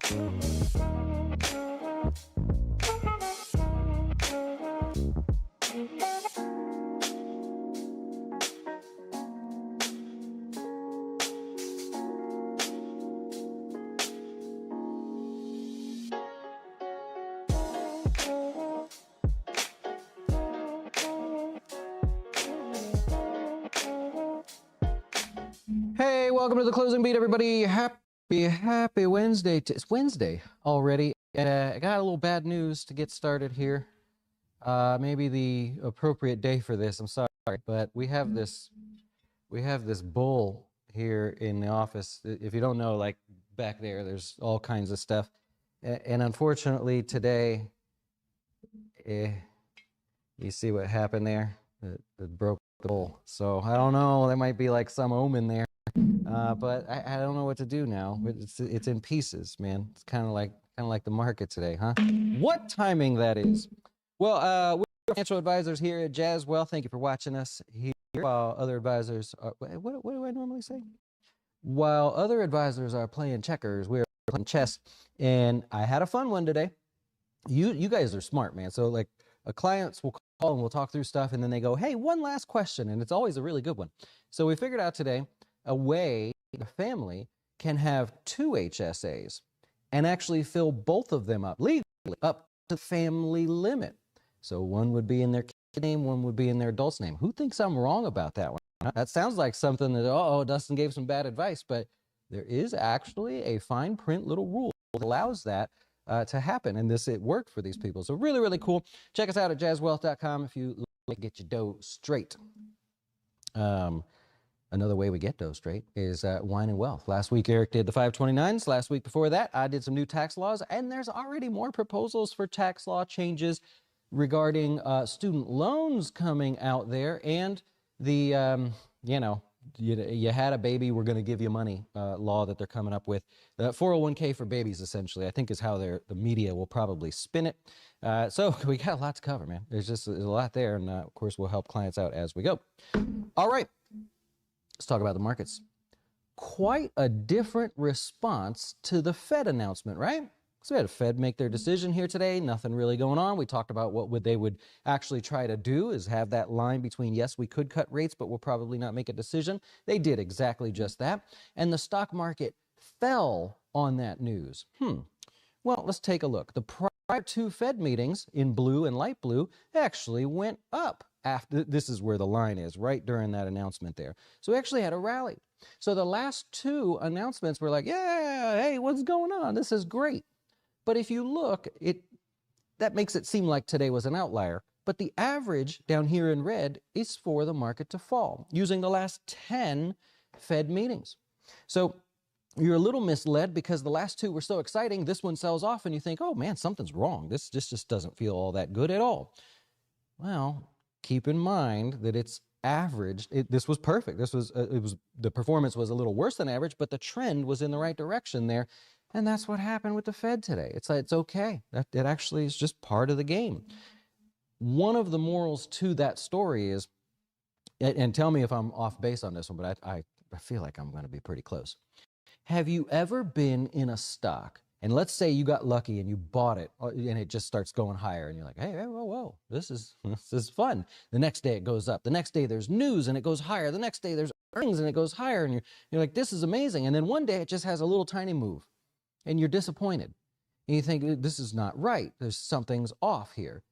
Hey, welcome to the closing beat, everybody. Happy Wednesday. It's Wednesday already. I got a little bad news to get started here. Maybe the appropriate day for this. I'm sorry, but we have this bull here in the office. If you don't know, like back there's all kinds of stuff. And unfortunately today, you see what happened there? It broke the bull. So I don't know, there might be like some omen there. But I don't know what to do now. It's in pieces, man. It's kind of like the market today, huh? What timing that is. Well, we're financial advisors here at Jazz Wealth. Thank you for watching us here. While other advisors are, what do I normally say? While other advisors are playing checkers, we're playing chess. And I had a fun one today. You guys are smart, man. So like clients will call and we'll talk through stuff, and then they go, hey, one last question. And it's always a really good one. So we figured out today a way the family can have 2 HSAs and actually fill both of them up legally up to family limit. So one would be in their kid's name, one would be in their adult's name. Who thinks I'm wrong about that one? That sounds like something that, Dustin gave some bad advice, but there is actually a fine print little rule that allows that to happen. And it worked for these people. So really, really cool. Check us out at jazzwealth.com if you like to get your dough straight. Another way we get dough straight is wine and wealth. Last week, Eric did the 529s. Last week before that, I did some new tax laws. And there's already more proposals for tax law changes regarding student loans coming out there. And the, you had a baby, we're going to give you money law that they're coming up with. 401k for babies, essentially, I think is how the media will probably spin it. So we got a lot to cover, man. There's a lot there. And of course, we'll help clients out as we go. All right. Let's talk about the markets. Quite a different response to the Fed announcement, right? So we had a Fed make their decision here today. Nothing really going on. We talked about what they would actually try to do is have that line between, yes, we could cut rates, but we'll probably not make a decision. They did exactly just that. And the stock market fell on that news. Well, let's take a look. The prior 2 Fed meetings in blue and light blue actually went up. This is where the line is, right during that announcement there. So we actually had a rally. So the last 2 announcements were like, yeah, hey, what's going on? This is great. But if you look, that makes it seem like today was an outlier. But the average down here in red is for the market to fall using the last 10 Fed meetings. So you're a little misled because the last 2 were so exciting. This one sells off and you think, oh man, something's wrong. This just doesn't feel all that good at all. Well, keep in mind that it's averaged. This was perfect. The performance was a little worse than average, but the trend was in the right direction there. And that's what happened with the Fed today. It's like, it's okay. It actually is just part of the game. One of the morals to that story is, and tell me if I'm off base on this one, but I feel like I'm going to be pretty close. Have you ever been in a stock, and let's say you got lucky and you bought it and it just starts going higher and you're like, hey, whoa, this is fun. The next day it goes up. The next day there's news and it goes higher. The next day there's earnings and it goes higher. And you're like, this is amazing. And then one day it just has a little tiny move and you're disappointed. And you think, this is not right. Something's off here.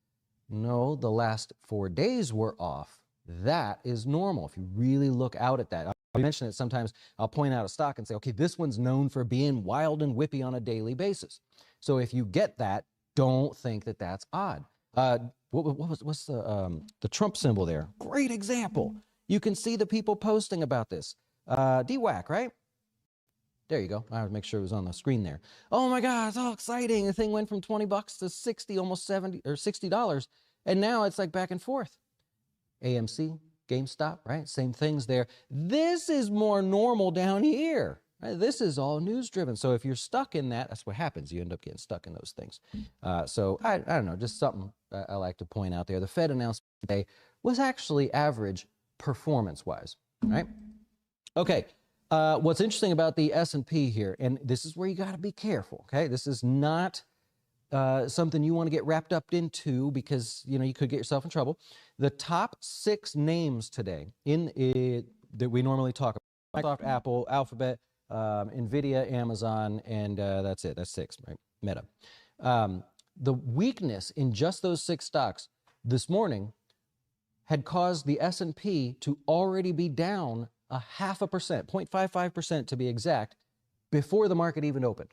No, the last 4 days were off. That is normal. If you really look out at that. I mention it sometimes. I'll point out a stock and say, okay, this one's known for being wild and whippy on a daily basis. So if you get that, don't think that that's odd. What's the Trump symbol there? Great example. You can see the people posting about this. DWAC, right? There you go. I have to make sure it was on the screen there. Oh my God, it's all exciting. The thing went from 20 bucks to 60, almost 70 or $60. And now it's like back and forth. AMC, GameStop, right? Same things there. This is more normal down here. Right? This is all news driven. So if you're stuck in that, that's what happens. You end up getting stuck in those things. So I don't know, just something I like to point out there. The Fed announcement today was actually average performance wise, right? Okay. What's interesting about the S&P here, and this is where you got to be careful, okay? This is not something you want to get wrapped up into because, you know, you could get yourself in trouble. The top 6 names today that we normally talk about, Microsoft, Apple, Alphabet, NVIDIA, Amazon, and that's it. That's 6, right? Meta. The weakness in just those 6 stocks this morning had caused the S&P to already be down 0.5%, 0.55% to be exact, before the market even opened.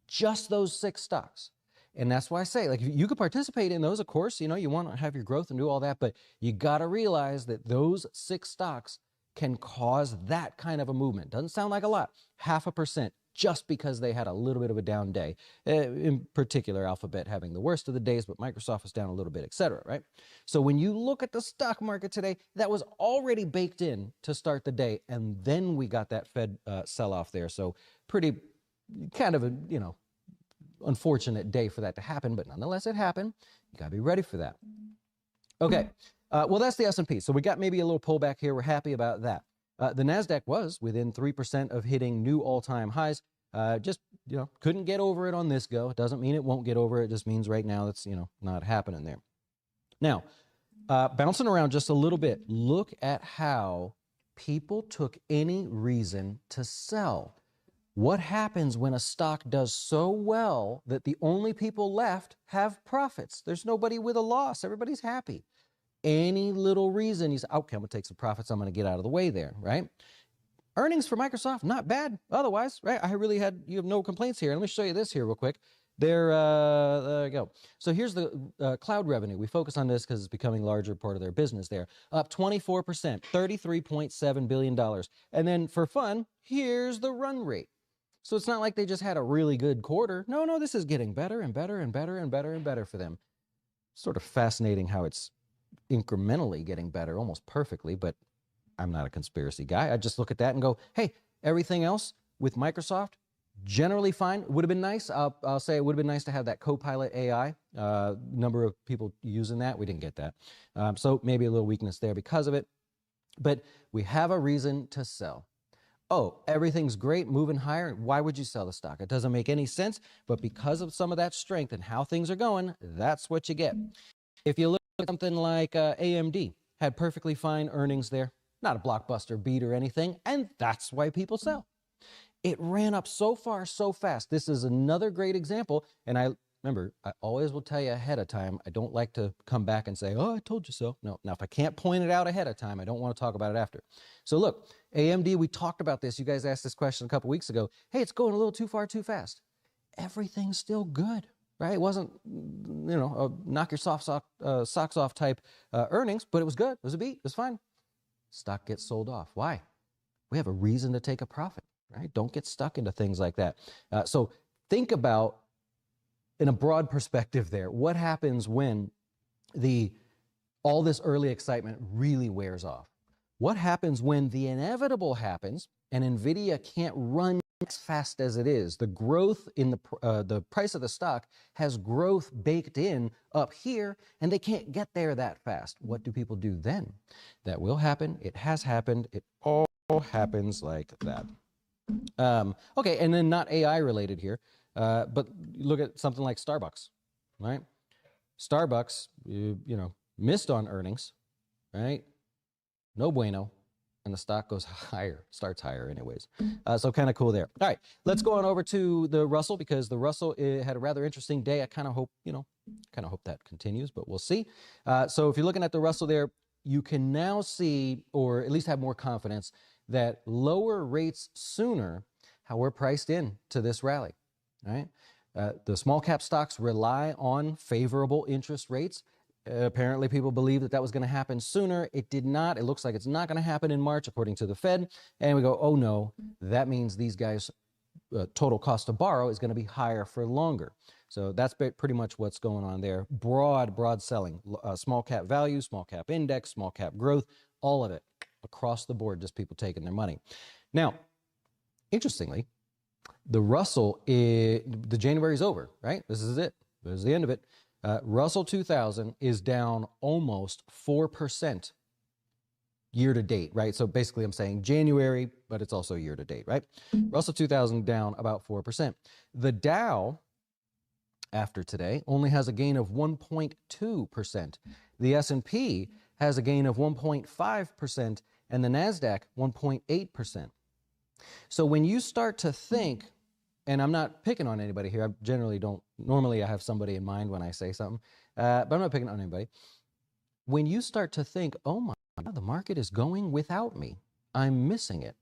Just those 6 stocks. And that's why I say, like, you could participate in those, of course, you know, you want to have your growth and do all that, but you got to realize that those 6 stocks can cause that kind of a movement. Doesn't sound like a lot, 0.5%, just because they had a little bit of a down day. In particular, Alphabet having the worst of the days, but Microsoft was down a little bit, etc. Right? So when you look at the stock market today, that was already baked in to start the day, and then we got that Fed sell-off there. So pretty kind of a, you know, unfortunate day for that to happen, but nonetheless it happened. You got to be ready for that. Okay, well, that's the S&P. So we got maybe a little pullback here. We're happy about that. The NASDAQ was within 3% of hitting new all-time highs. Just, you know, couldn't get over it on this go. It doesn't mean it won't get over it. It just means right now it's, you know, not happening there. Now, bouncing around just a little bit, look at how people took any reason to sell. What happens when a stock does so well that the only people left have profits? There's nobody with a loss. Everybody's happy. Any little reason you say, okay, I'm going to take some profits, I'm going to get out of the way there, right? Earnings for Microsoft, not bad otherwise, right? You have no complaints here. Let me show you this here real quick. There you go. So here's the cloud revenue. We focus on this because it's becoming a larger part of their business there. Up 24%, $33.7 billion. And then for fun, here's the run rate. So it's not like they just had a really good quarter. No, this is getting better and better and better and better and better for them. Sort of fascinating how it's incrementally getting better, almost perfectly, but I'm not a conspiracy guy. I just look at that and go, hey, everything else with Microsoft, generally fine. Would have been nice. I'll say it would have been nice to have that Copilot AI. Number of people using that. We didn't get that. So maybe a little weakness there because of it. But we have a reason to sell. Oh, everything's great, moving higher. Why would you sell the stock? It doesn't make any sense. But because of some of that strength and how things are going, that's what you get. If you look at something like AMD, had perfectly fine earnings there. Not a blockbuster beat or anything. And that's why people sell. It ran up so far, so fast. This is another great example. And I always will tell you ahead of time. I don't like to come back and say, oh, I told you so. No. Now, if I can't point it out ahead of time, I don't want to talk about it after. So look, AMD, we talked about this. You guys asked this question a couple weeks ago. Hey, it's going a little too far, too fast. Everything's still good, right? It wasn't, you know, a knock your socks off type earnings, but it was good. It was a beat. It was fine. Stock gets sold off. Why? We have a reason to take a profit, right? Don't get stuck into things like that. So think about, in a broad perspective there, what happens when all this early excitement really wears off? What happens when the inevitable happens and NVIDIA can't run as fast as it is? The growth in the price of the stock has growth baked in up here, and they can't get there that fast. What do people do then? That will happen. It has happened. It all happens like that. Okay, and then not AI related here, but look at something like Starbucks, right? Starbucks, you know, missed on earnings, right? No bueno. And the stock goes higher, starts higher anyways. So kind of cool there. All right, let's go on over to the Russell, because the Russell had a rather interesting day. I kind of hope, that continues, but we'll see. So if you're looking at the Russell there, you can now see, or at least have more confidence, that lower rates sooner, how we're priced in to this rally, right? The small cap stocks rely on favorable interest rates. Apparently, people believe that was going to happen sooner. It did not. It looks like it's not going to happen in March, according to the Fed. And we go, oh no, that means these guys' total cost to borrow is going to be higher for longer. So that's pretty much what's going on there. Broad selling, small cap value, small cap index, small cap growth, all of it across the board, just people taking their money. Now, interestingly, the Russell, the January's over, right? This is it. This is the end of it. Russell 2000 is down almost 4% year to date, right? So basically I'm saying January, but it's also year to date, right? Russell 2000 down about 4%. The Dow after today only has a gain of 1.2%. The S&P has a gain of 1.5%, and the NASDAQ 1.8%. So when you start to think, and I'm not picking on anybody here, I generally don't, normally I have somebody in mind when I say something, but I'm not picking on anybody. When you start to think, oh my God, the market is going without me, I'm missing it.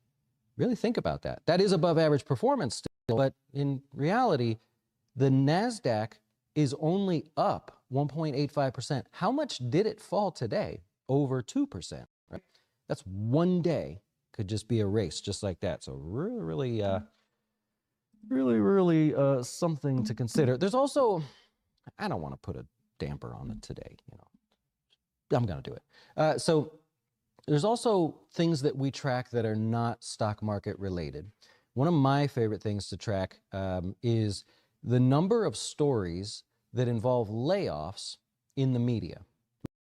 Really think about that. That is above average performance still, but in reality, the NASDAQ is only up 1.85%. How much did it fall today? Over 2%, right? That's one day could just be a race just like that. So really something to consider. There's also, I don't want to put a damper on it today, you know, I'm going to do it. So there's also things that we track that are not stock market related. One of my favorite things to track is the number of stories that involve layoffs in the media.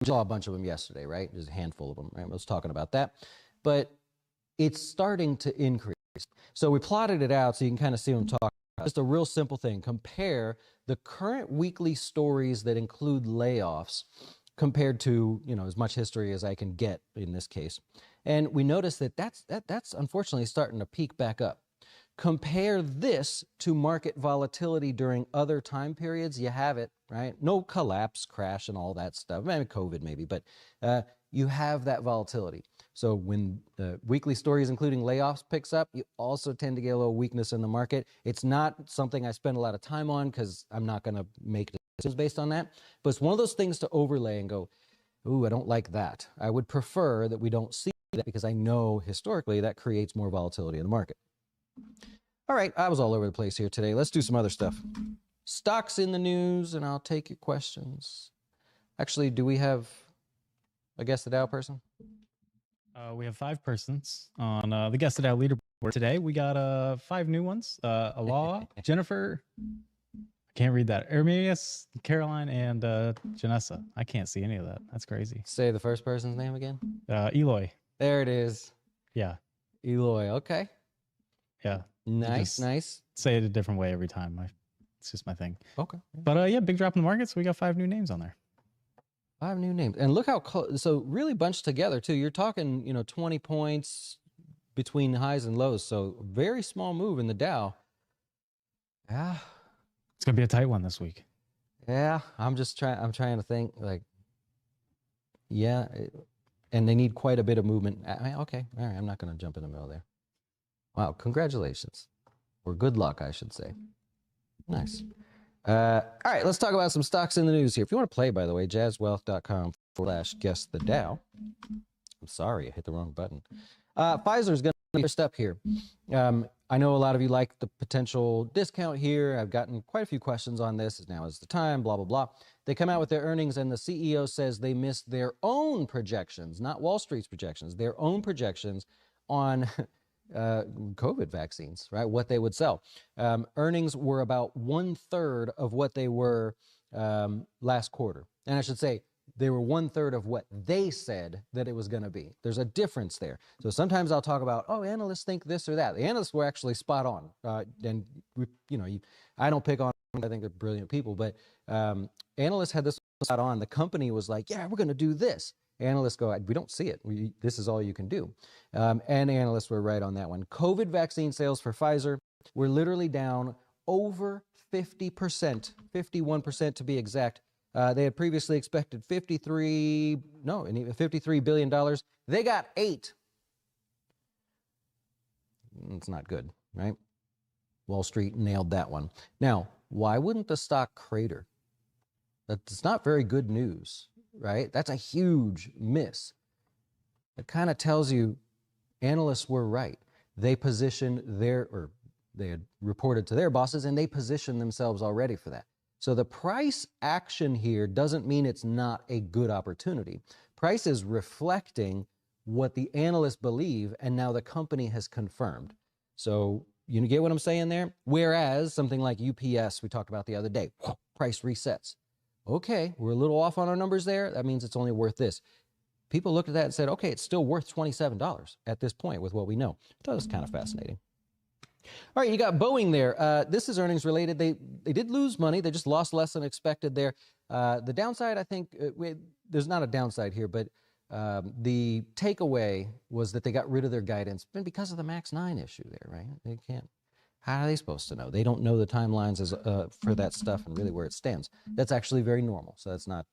We saw a bunch of them yesterday, right? There's a handful of them, right? I was talking about that. But it's starting to increase. So we plotted it out so you can kind of see what I'm talking about. Just a real simple thing. Compare the current weekly stories that include layoffs compared to, you know, as much history as I can get in this case. And we notice that that's unfortunately starting to peak back up. Compare this to market volatility during other time periods. You have it, right? No collapse, crash, and all that stuff. Maybe COVID, maybe, but you have that volatility. So when the weekly stories, including layoffs, picks up, you also tend to get a little weakness in the market. It's not something I spend a lot of time on because I'm not going to make decisions based on that. But it's one of those things to overlay and go, ooh, I don't like that. I would prefer that we don't see that because I know historically that creates more volatility in the market. All right, I was all over the place here today. Let's do some other stuff. Stocks in the news, and I'll take your questions. Actually, do we have a Guess the Dow person? We have 5 persons on the Guess the Dow leaderboard today. We got 5 new ones. Alaw, Jennifer, I can't read that. Ermias, Caroline, and Janessa. I can't see any of that. That's crazy. Say the first person's name again. Eloy. There it is. Yeah. Eloy, okay. Yeah. Nice. Say it a different way every time. It's just my thing. Okay. But yeah, big drop in the market, so we got 5 new names on there. 5 new names. And look how close, so really bunched together too. You're talking, 20 points between highs and lows. So very small move in the Dow. Yeah. It's going to be a tight one this week. Yeah. I'm trying to think like, yeah. And they need quite a bit of movement. Okay. All right. I'm not going to jump in the middle there. Wow. Congratulations. Or good luck, I should say. Nice. All right, let's talk about some stocks in the news here. If you want to play, by the way, jazzwealth.com/guess the Dow. I'm sorry, I hit the wrong button. Pfizer is going to be first up here. I know a lot of you like the potential discount here. I've gotten quite a few questions on this. Now is the time, blah, blah, blah. They come out with their earnings, and the CEO says they missed their own projections, not Wall Street's projections, their own projections on COVID vaccines, right? What they would sell. Earnings were about 1/3 of what they were last quarter. And I should say, they were 1/3 of what they said that it was going to be. There's a difference there. So sometimes I'll talk about, oh, analysts think this or that. The analysts were actually spot on. And, I don't pick on them. I think they're brilliant people. But analysts had this spot on. The company was like, yeah, we're going to do this. Analysts go, we don't see it. This is all you can do. And analysts were right on that one. COVID vaccine sales for Pfizer were literally down over 50%, 51% to be exact. They had previously expected $53 billion. They got $8 billion. It's not good, right? Wall Street nailed that one. Now, why wouldn't the stock crater? That's not very good news, right? That's a huge miss. It kind of tells you analysts were right. They had reported to their bosses, and they positioned themselves already for that. So the price action here doesn't mean it's not a good opportunity. Price is reflecting what the analysts believe, and now the company has confirmed. So you get what I'm saying there? Whereas something like UPS, we talked about the other day, price resets. Okay, we're a little off on our numbers there. That means it's only worth this. people looked at that and said, okay, it's still worth $27 at this point with what we know. I thought it was kind of fascinating. All right, you got Boeing there. This is earnings related. They did lose money. They just lost less than expected there. The downside, I think, there's not a downside here, but the takeaway was that they got rid of their guidance, and because of the MAX 9 issue there, right? They can't. How are they supposed to know? They don't know the timelines for that stuff and really where it stands. That's actually very normal. So that's not.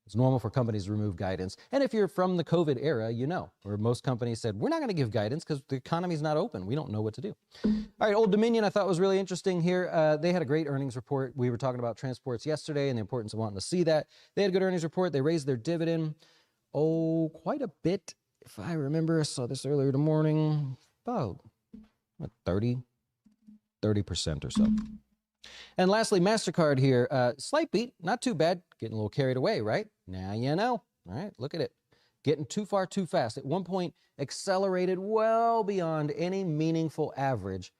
It's normal for companies to remove guidance. And if you're from the COVID era, you know, where most companies said, we're not going to give guidance because the economy's not open. We don't know what to do. All right, Old Dominion, I thought was really interesting here. They had a great earnings report. We were talking about transports yesterday and the importance of wanting to see that. They had a good earnings report. They raised their dividend, quite a bit. If I remember, I saw this earlier in the morning, about 30% or so. And lastly, Mastercard here, slight beat, not too bad, getting a little carried away, right? Now you know. All right, look at it. Getting too far too fast. At one point, accelerated well beyond any meaningful average.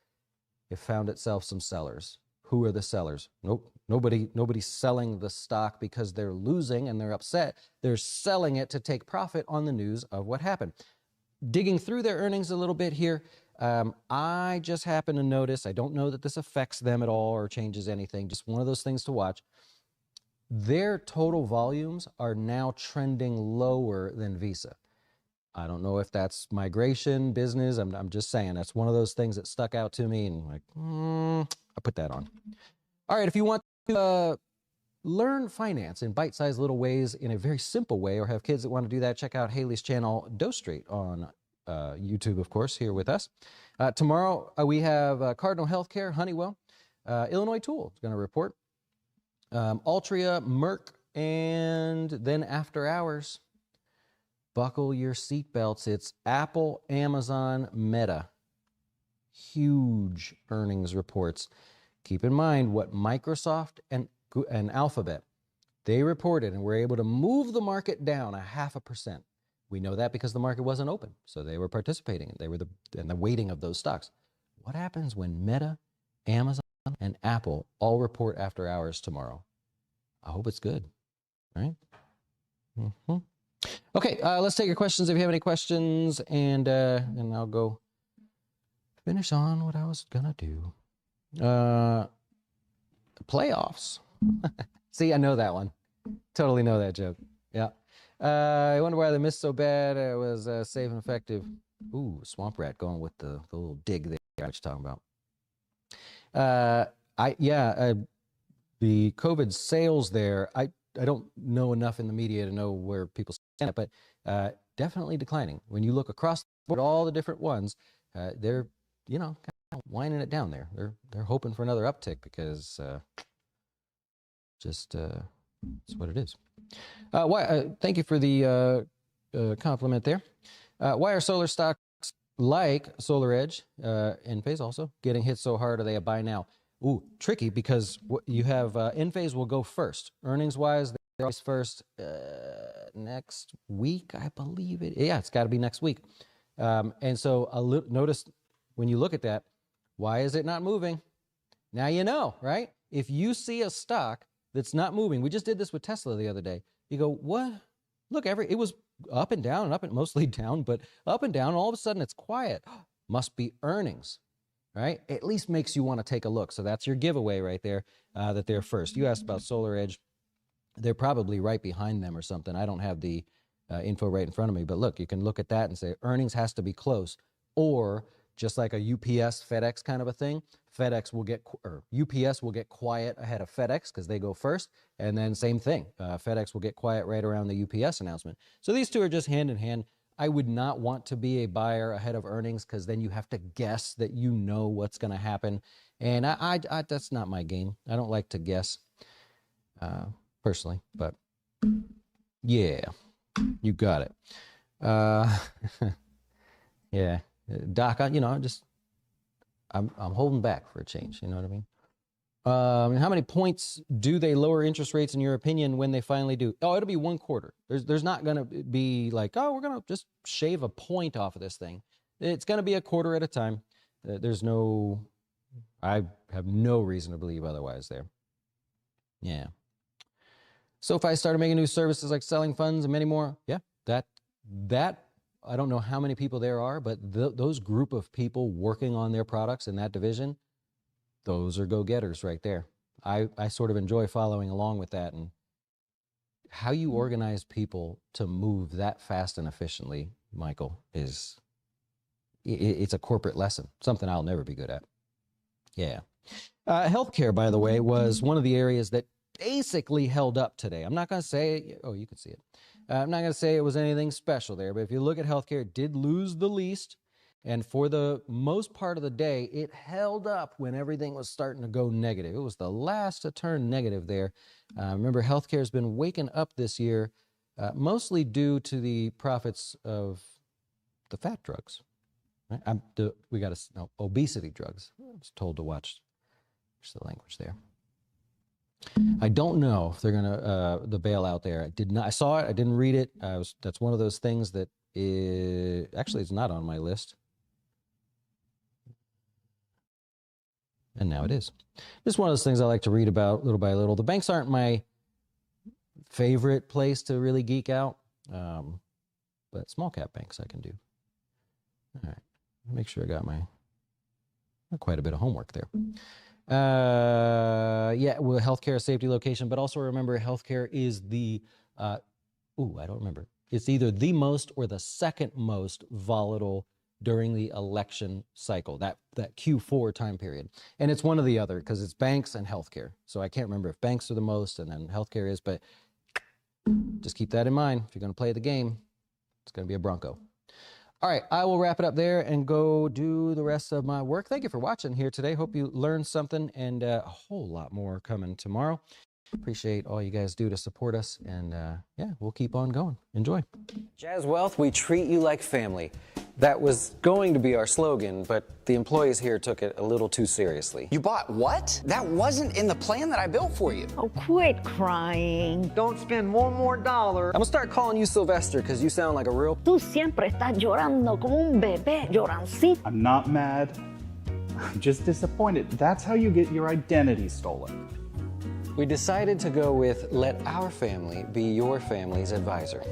It found itself some sellers. Who are the sellers? Nope, nobody's selling the stock because they're losing and they're upset. They're selling it to take profit on the news of what happened. Digging through their earnings a little bit here, I just happen to notice, I don't know that this affects them at all or changes anything, just one of those things to watch. Their total volumes are now trending lower than Visa. I don't know if that's migration, business. I'm just saying that's one of those things that stuck out to me and like, I put that on. All right, if you want to learn finance in bite-sized little ways in a very simple way or have kids that want to do that, check out Haley's channel, Doe Street, on YouTube, of course, here with us. Tomorrow, we have Cardinal Healthcare, Honeywell, Illinois Tool is going to report, Altria, Merck, and then after hours, buckle your seatbelts. It's Apple, Amazon, Meta. Huge earnings reports. Keep in mind what Microsoft and Alphabet, they reported and were able to move the market down 0.5%. We know that because the market wasn't open, so they were participating. They were in the weighting of those stocks. What happens when Meta, Amazon, and Apple all report after hours tomorrow? I hope it's good, right? Okay, let's take your questions if you have any questions, and I'll go finish on what I was gonna do. Playoffs. See, I know that one. Totally know that joke. Yeah. I wonder why they missed so bad. It was safe and effective. Ooh, Swamp Rat going with the little dig there. What you talking about? The COVID sales there. I don't know enough in the media to know where people stand, but definitely declining. When you look across the board, all the different ones, they're kind of winding it down there. They're hoping for another uptick because it's what it is. Thank you for the compliment there. Why are solar stocks like SolarEdge, Enphase also, getting hit so hard? Are they a buy now? Ooh, tricky because you have Enphase will go first. Earnings-wise, they're always first next week, I believe it. Yeah, it's got to be next week. And so notice when you look at that, why is it not moving? Now you know, right? If you see a stock that's not moving, we just did this with Tesla the other day. You go, what? Look, it was up and down and up and mostly down, but up and down. All of a sudden, it's quiet. Must be earnings, right? At least makes you want to take a look. So that's your giveaway right there, that they're first. You asked about SolarEdge. They're probably right behind them or something. I don't have the info right in front of me, but look, you can look at that and say earnings has to be close, or just like a UPS, FedEx kind of a thing. UPS will get quiet ahead of FedEx because they go first, and then same thing. FedEx will get quiet right around the UPS announcement. So these two are just hand in hand. I would not want to be a buyer ahead of earnings because then you have to guess that you know what's going to happen, and I that's not my game. I don't like to guess personally, but yeah, you got it. Yeah. Doc, I'm holding back for a change. You know what I mean? How many points do they lower interest rates in your opinion when they finally do? Oh, it'll be 1 quarter. There's not going to be like, oh, we're going to just shave a point off of this thing. It's going to be a quarter at a time. I have no reason to believe otherwise there. Yeah. So if I started making new services like selling funds and many more, yeah, that that, I don't know how many people there are, but those group of people working on their products in that division, those are go-getters right there. I sort of enjoy following along with that, and how you organize people to move that fast and efficiently, Michael, it's a corporate lesson, something I'll never be good at. Yeah. Healthcare, by the way, was one of the areas that basically held up today. I'm not going to say, oh, you can see it. I'm not going to say it was anything special there, but if you look at healthcare, it did lose the least. And for the most part of the day, it held up when everything was starting to go negative. It was the last to turn negative there. Remember, healthcare has been waking up this year, mostly due to the profits of the fat drugs. Right? Obesity drugs. I was told to watch the language there. I don't know if they're gonna the bailout there. I saw it. I didn't read it. That's one of those things that actually it's not on my list, and now it is. It's one of those things I like to read about little by little. The banks aren't my favorite place to really geek out, but small cap banks I can do. All right, make sure I got quite a bit of homework there. Yeah, well, healthcare, safety, location, but also remember healthcare is the, I don't remember. It's either the most or the second most volatile during the election cycle, that Q4 time period. And it's one or the other because it's banks and healthcare. So I can't remember if banks are the most and then healthcare is, but just keep that in mind. If you're going to play the game, it's going to be a Bronco. All right, I will wrap it up there and go do the rest of my work. Thank you for watching here today. Hope you learned something, and a whole lot more coming tomorrow. Appreciate all you guys do to support us, and yeah, we'll keep on going. Enjoy. Jazz Wealth, we treat you like family. That was going to be our slogan, but the employees here took it a little too seriously. You bought what? That wasn't in the plan that I built for you. Oh, quit crying. Don't spend one more dollar. I'm gonna start calling you Sylvester because you sound like a real... Tú siempre estás llorando como un bebé, llorancito. I'm not mad. I'm just disappointed. That's how you get your identity stolen. We decided to go with let our family be your family's advisor.